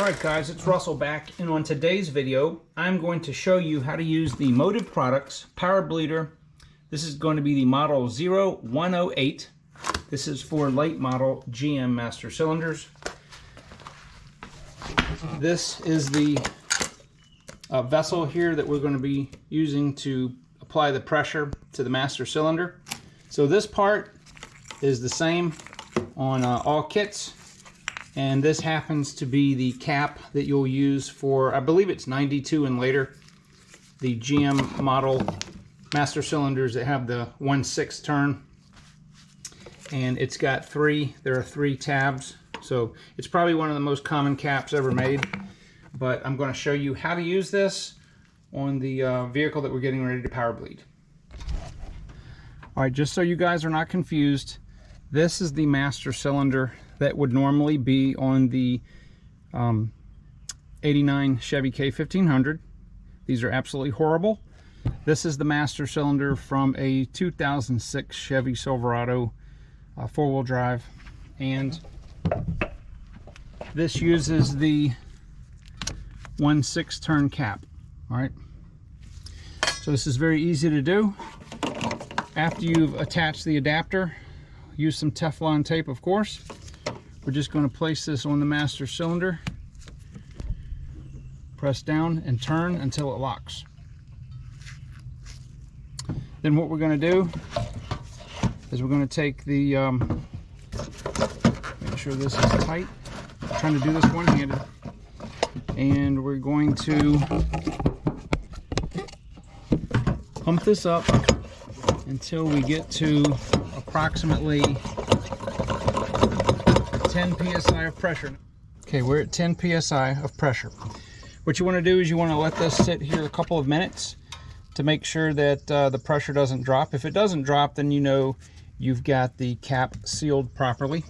Alright guys, it's Russell back, and on today's video I'm going to show you how to use the Motive Products Power Bleeder. This is going to be the model 0108. This is for late model GM master cylinders. This is the vessel here that we're going to be using to apply the pressure to the master cylinder. So this part is the same on all kits. And this happens to be the cap that you'll use for, I believe it's 92 and later, the GM model master cylinders that have the 1/6 turn. And it's got there are three tabs. So it's probably one of the most common caps ever made. But I'm going to show you how to use this on the vehicle that we're getting ready to power bleed. All right, just so you guys are not confused, this is the master cylinder that would normally be on the 89 Chevy K1500. These are absolutely horrible. This is the master cylinder from a 2006 Chevy Silverado four-wheel drive, and this uses the 1/6 turn cap. All right, so this is very easy to do. After you've attached the adapter, use some Teflon tape, of course. We're just going to place this on the master cylinder, press down and turn until it locks. Then what we're going to do is we're going to take the, make sure this is tight. I'm trying to do this one-handed. And we're going to pump this up until we get to approximately 10 psi of pressure. Okay, we're at 10 psi of pressure. What you want to do is you want to let this sit here a couple of minutes to make sure that the pressure doesn't drop. If it doesn't drop, then you know you've got the cap sealed properly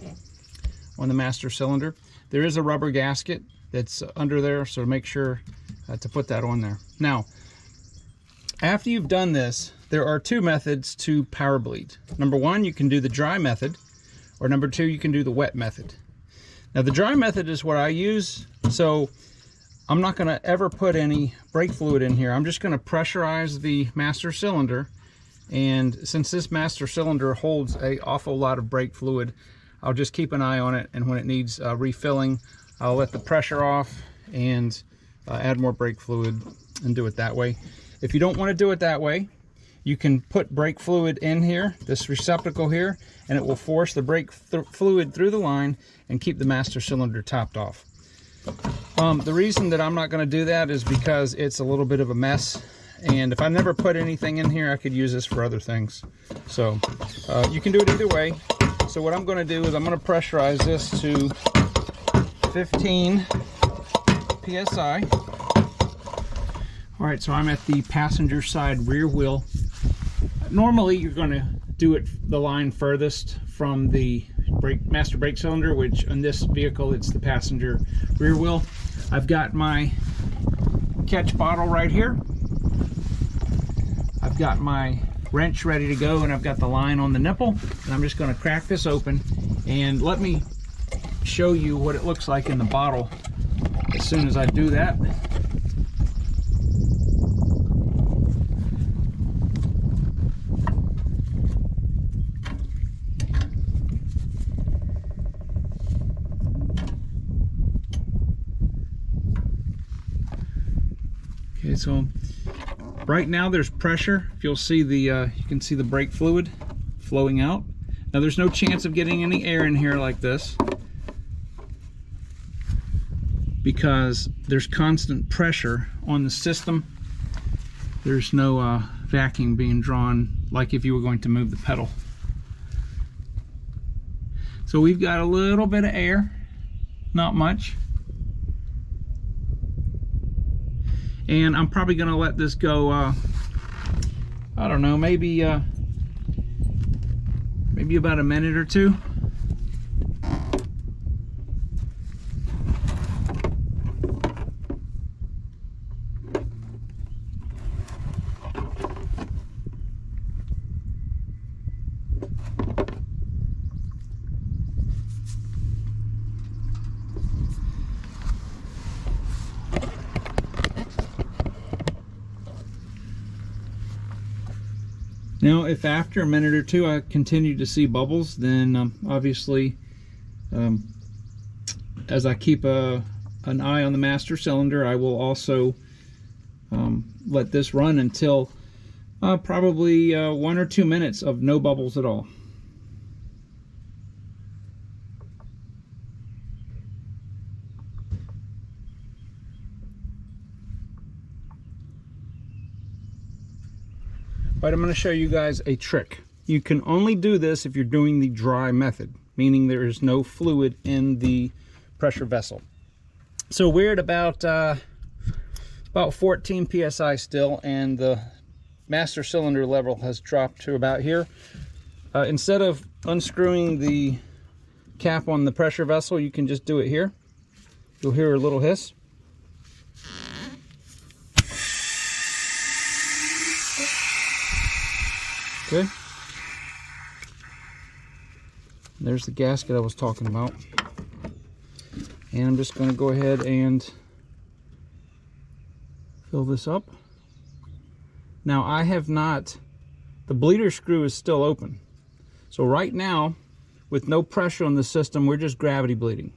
on the master cylinder. There is a rubber gasket that's under there, so make sure to put that on there. Now, after you've done this, there are two methods to power bleed. Number one, you can do the dry method, or number two, you can do the wet method. Now the dry method is what I use, so I'm not going to ever put any brake fluid in here. I'm just going to pressurize the master cylinder, and since this master cylinder holds an awful lot of brake fluid, I'll just keep an eye on it, and when it needs refilling, I'll let the pressure off and add more brake fluid and do it that way. If you don't want to do it that way, you can put brake fluid in here, this receptacle here, and it will force the brake fluid through the line and keep the master cylinder topped off. The reason that I'm not going to do that is because it's a little bit of a mess, and if I never put anything in here, I could use this for other things. So you can do it either way. So what I'm going to do is I'm going to pressurize this to 15 psi. All right, so I'm at the passenger side rear wheel. Normally, you're going to do it the line furthest from the master brake cylinder, which in this vehicle, it's the passenger rear wheel. I've got my catch bottle right here. I've got my wrench ready to go, and I've got the line on the nipple, and I'm just going to crack this open, and let me show you what it looks like in the bottle as soon as I do that. Okay, so right now there's pressure. If you'll see the, you can see the brake fluid flowing out. Now there's no chance of getting any air in here like this because there's constant pressure on the system. There's no vacuum being drawn like if you were going to move the pedal. So we've got a little bit of air, not much. And I'm probably going to let this go, I don't know, maybe about a minute or two. Now, if after a minute or two I continue to see bubbles, then obviously, as I keep an eye on the master cylinder, I will also let this run until probably 1 or 2 minutes of no bubbles at all. But I'm going to show you guys a trick. You can only do this if you're doing the dry method, meaning there is no fluid in the pressure vessel. So we're at about 14 psi still, and the master cylinder level has dropped to about here. Instead of unscrewing the cap on the pressure vessel, you can just do it here. You'll hear a little hiss. Okay. There's the gasket I was talking about. And I'm just going to go ahead and fill this up. Now I have not, the bleeder screw is still open. So right now, with no pressure on the system, we're just gravity bleeding.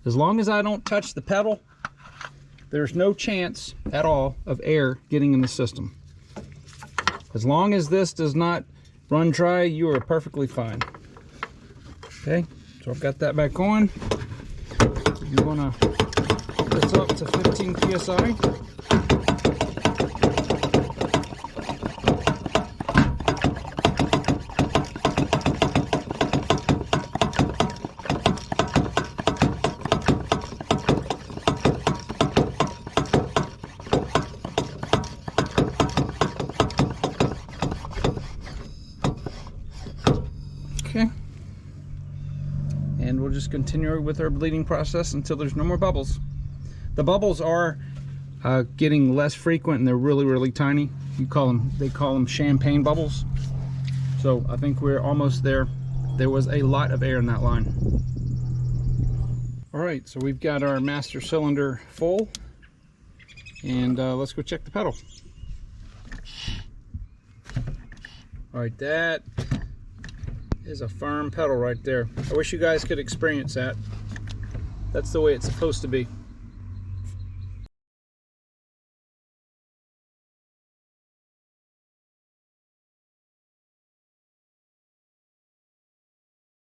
As long as I don't touch the pedal, there's no chance at all of air getting in the system. As long as this does not run dry, you are perfectly fine. Okay, so I've got that back on. You want to put this up to 15 psi. Okay, and we'll just continue with our bleeding process until there's no more bubbles. The bubbles are getting less frequent, and they're really tiny. They call them champagne bubbles. So I think we're almost there. There was a lot of air in that line. All right, so we've got our master cylinder full, and let's go check the pedal. All right, that is a firm pedal right there. I wish you guys could experience that. That's the way it's supposed to be.